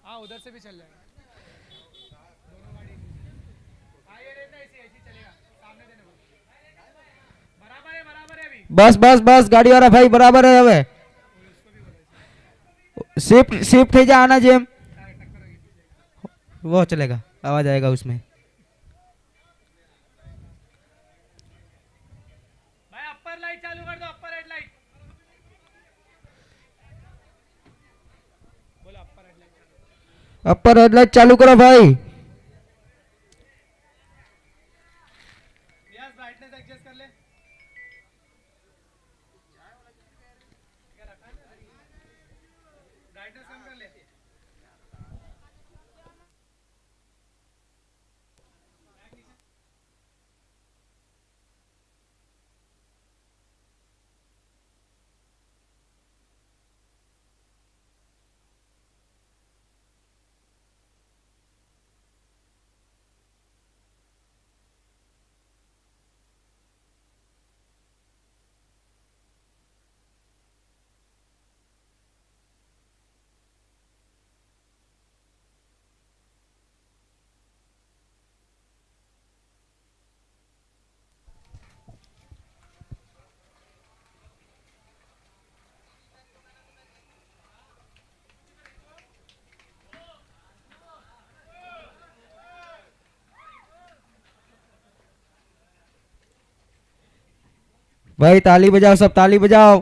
हाँ उधर से भी चल जाएगा दोनों गाड़ी हाँ ये रहता है ऐसे ऐसे चलेगा सामने देने को बराबर है अभी बस बस बस गाड़ी वाला भाई बराबर है હવે शिफ्ट शिफ्ट થઈ જા આના જેમ वो चलेगा आवाज आएगा उसमें भाई अपर लाइट चालू कर दो अपर हेडलाइट बोलो अपर हेडलाइट अपर हेडलाइट चालू करो भाई यस ब्राइटनेस एडजस्ट कर ले ब्राइटनेस कम कर ले भाई ताली बजाओ सब ताली बजाओ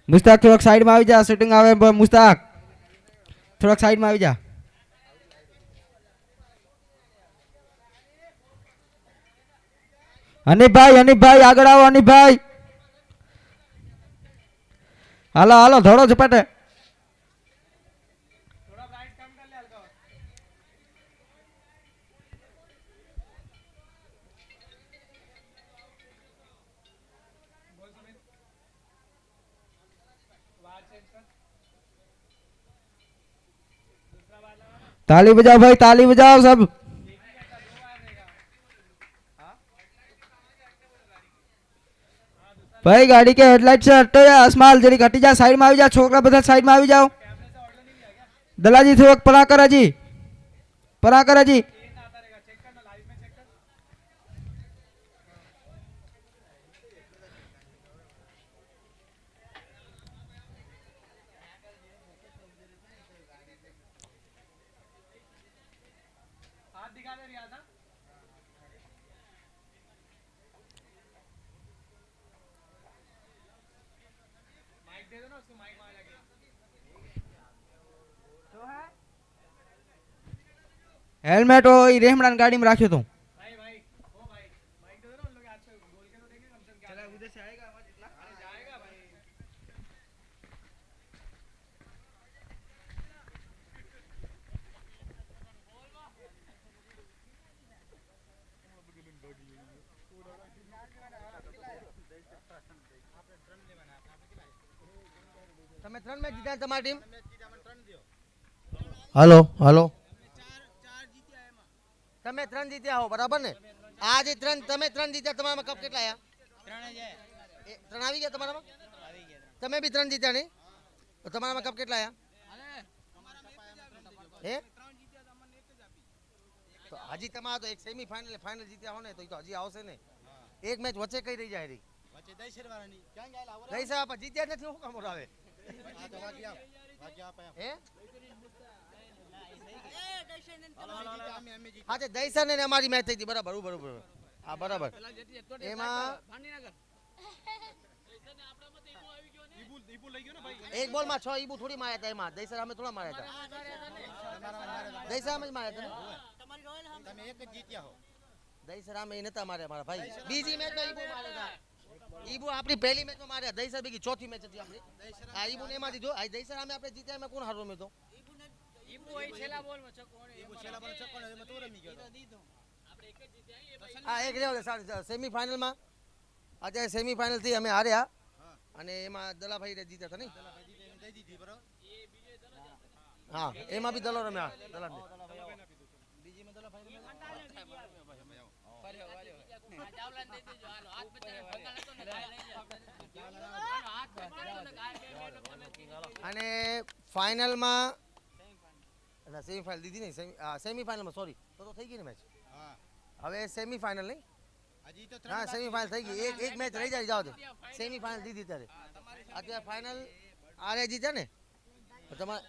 मुस्ताक થોડક સાઈડમાં આવી જા શૂટિંગ આવે મુસ્તાક થોડક સાઈડમાં આવી જા હનીફ ભાઈ આગળ આવો હનીફ ભાઈ હાલો હાલો ધોડો ઝપાટે थोड़ा ब्राइट कम कर ले हल्का बोल सुमित वायर चेंज कर दूसरा वायर लगा ना ताली बजाओ भाई ताली बजाओ सब एक ही घंटा दो वायर रहेगा हाँ भाई गाड़ी के हेडलाइट से हटो या असमाल जरी हटी जा साइड में આવી જા છોકરા બધા સાइड में આવી જાઓ कैमरे से ऑर्डर नहीं लिया क्या દલાજી થોડક પરા કર હજી चेंज आता रहेगा चेक करना लाइव में चेक कर हाथ दिखा दे रियाज हाँ माइक दे दो ना उसको माइक वहाँ लगे तो है हेलमेट हो रेहमणान गाड़ी में राख्यो तो भाई भाई ओ भाई माइक दे दो ना उन लोग के हाथ पे बोल के तो देंगे कम से कम क्या उधर से आएगा आवाज इतना अरे जाएगा भाई તમે 3 મેચ જીત્યા તમારી ટીમ હાલો હાલો તમે 3 જીત્યા હો બરાબર ને આ જે 3 તમે 3 જીત્યા તમારામાં કપ કેટલા આયા 3 આવી ગયા તમારામાં તમે બી 3 જીત્યા નહીં તો તમારામાં કપ કેટલા આયા હે તો હજી તમારા તો એક સેમી ફાઇનલ ફાઇનલ જીત્યા હો ને તો ઈ તો હજી આવશે ને એક મેચ વચ્ચે કઈ રહી જાય રી વચ્ચે દઈસર વાળાની ક્યાં ગયા દઈસર આપા જીત્યા નથી હું કામ આવે આ તો વાગ્યા હે હા તે દઈસર ને અમારી મેચ થઈ હતી બરાબર બરાબર હા બરાબર એમાં એક બોલ માં 6 ઈબુ થોડી માર્યા હતા એમાં દઈસર અમે થોડા માર્યા હતા દઈસર અમે જ માર્યા હતા તમે એક જ જીત્યા હો દઈસર અમે નતા માર્યા મારા ભાઈ બીજી મેચ માં ઈબુ માર્યા હતા ઈબુ આપણી પહેલી મેચ માં માર્યા દઈસર બીજી ચોથી મેચ હતી આપણી આ ઈબુ ને એમાં દીધો આ દઈસર અમે આપણે જીત્યા એમાં કોણ હારો રમ્યો તો ઈબુ ઓય છેલ્લા બોલ માં છક્કો ઈબુ છેલ્લા બોલ છક્કો એમાં તો રમી ગયો તો દીધો હા એક રહેવા દે સેમીફાઇનલમાં અત્યારે સેમીફાઇનલથી અમે હાર્યા અને એમાં દલાભાઈ જીત્યા હતા નહીં હા એમાં બી દલો રમ્યા દલાભાઈ અને ફાઇનલમાં સેમીફાઇનલ દીધી નહીં સેમીફાઇનલમાં સોરી તો થઈ ગઈ ને મેચ હવે સેમીફાઇનલ નહીં હા સેમીફાઇનલ થઈ ગઈ એક મેચ રહી જાય જાઓ તો સેમીફાઇનલ દીધી ત્યારે અત્યારે ફાઇનલ આરે જીત્યા ને તમારે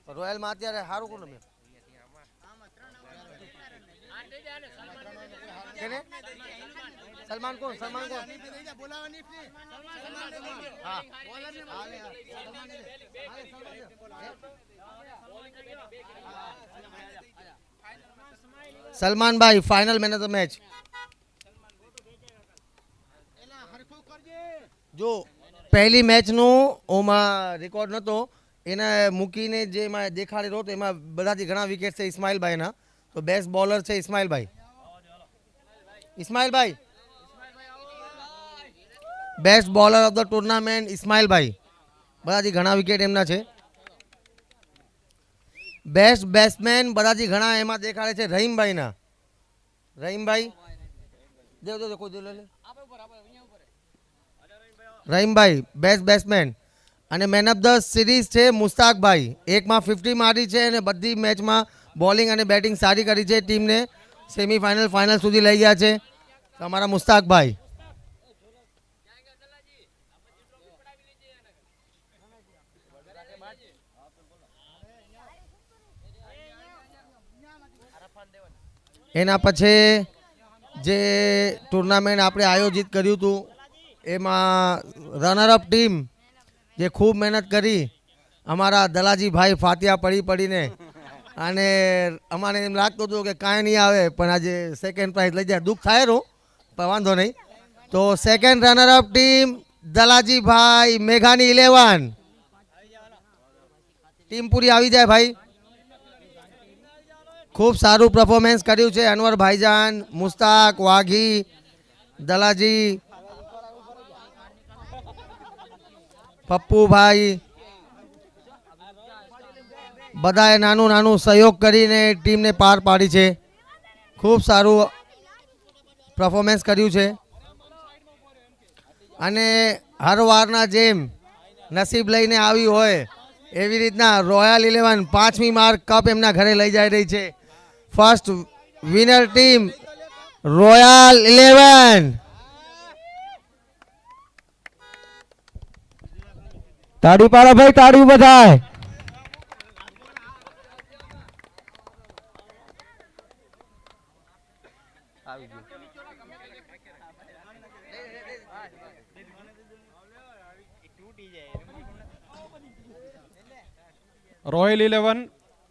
રોયલમાં અત્યારે સારું કોણ રમ્યું કેને સલમાન કોણ હા સલમાનભાઈ final man of the match જો પહેલી મેચનું ઓમાં રેકોર્ડ નહોતો એને મૂકીને જે એમાં દેખાડેલો હતો એમાં બધાથી ઘણા વિકેટ છે ઇસ્માઇલભાઈના તો બેસ્ટ બોલર છે ઇસ્માઇલભાઈ best bowler of the tournament ઇસ્માઇલભાઈ બધાથી ઘણા વિકેટ એમના છે બેસ્ટ બેટ્સમેન બધાથી ઘણા એમાં દેખાડે છે રહીમભાઈ દેવ કોઈ દે લે રહીમભાઈ બેસ્ટ બેટ્સમેન અને મેન ઓફ ધ સિરીઝ છે મુસ્તાકભાઈ એકમાં 50 મારી છે અને બધી મેચમાં બોલિંગ અને બેટિંગ સારી કરી છે ટીમને સેમીફાઇનલ ફાઇનલ સુધી લઈ ગયા છે અમારા મુસ્તાકભાઈ એના પછી જે ટુર્નામેન્ટ આપણે આયોજિત કર્યું હતું એમાં રનરઅપ ટીમ જે ખૂબ મહેનત કરી અમારા દલાજીભાઈ ફાતિયા પડીને અને અમારે એમ લાગતું હતું કે કાંઈ નહીં આવે પણ આજે સેકન્ડ પ્રાઇઝ લઈ જાય દુઃખ થાય રું પણ વાંધો નહીં તો સેકન્ડ રનરઅપ ટીમ દલાજીભાઈ મેઘાની 11 ટીમ પૂરી આવી જાય ભાઈ ખૂબ સારું પરફોર્મન્સ કર્યું છે અનવર ભાઈજાન મુસ્તાક વાઘી દલાજી પપ્પુભાઈ બધાએ નાનું સહયોગ કરીને ટીમને પાર પાડી છે ખૂબ સારું પરફોર્મન્સ કર્યું છે અને હર વારના જેમ નસીબ લઈને આવી હોય એવી રીતના રોયલ 11 પાંચમી માર્ક કપ એમના ઘરે લઈ જઈ રહી છે ફર્સ્ટ વિનર ટીમ રોયલ 11 તાળી પાડો ભાઈ તાળી બધાય રોયલ 11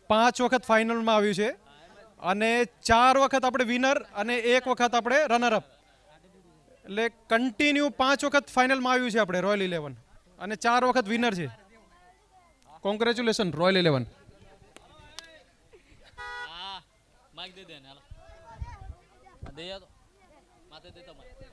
પાંચ વખત ફાઇનલમાં આવ્યું છે અને 4 વખત આપણે વિનર અને 1 વખત આપણે રનરઅપ એટલે કન્ટિન્યુ 5 વખત ફાઇનલમાં આવ્યું છે આપણે રોયલ 11 અને 4 વખત વિનર છે કોંગ્રેચ્યુલેશન રોયલ 11 માઇક દે દે ને હાલો દે યા તો માથે દેતા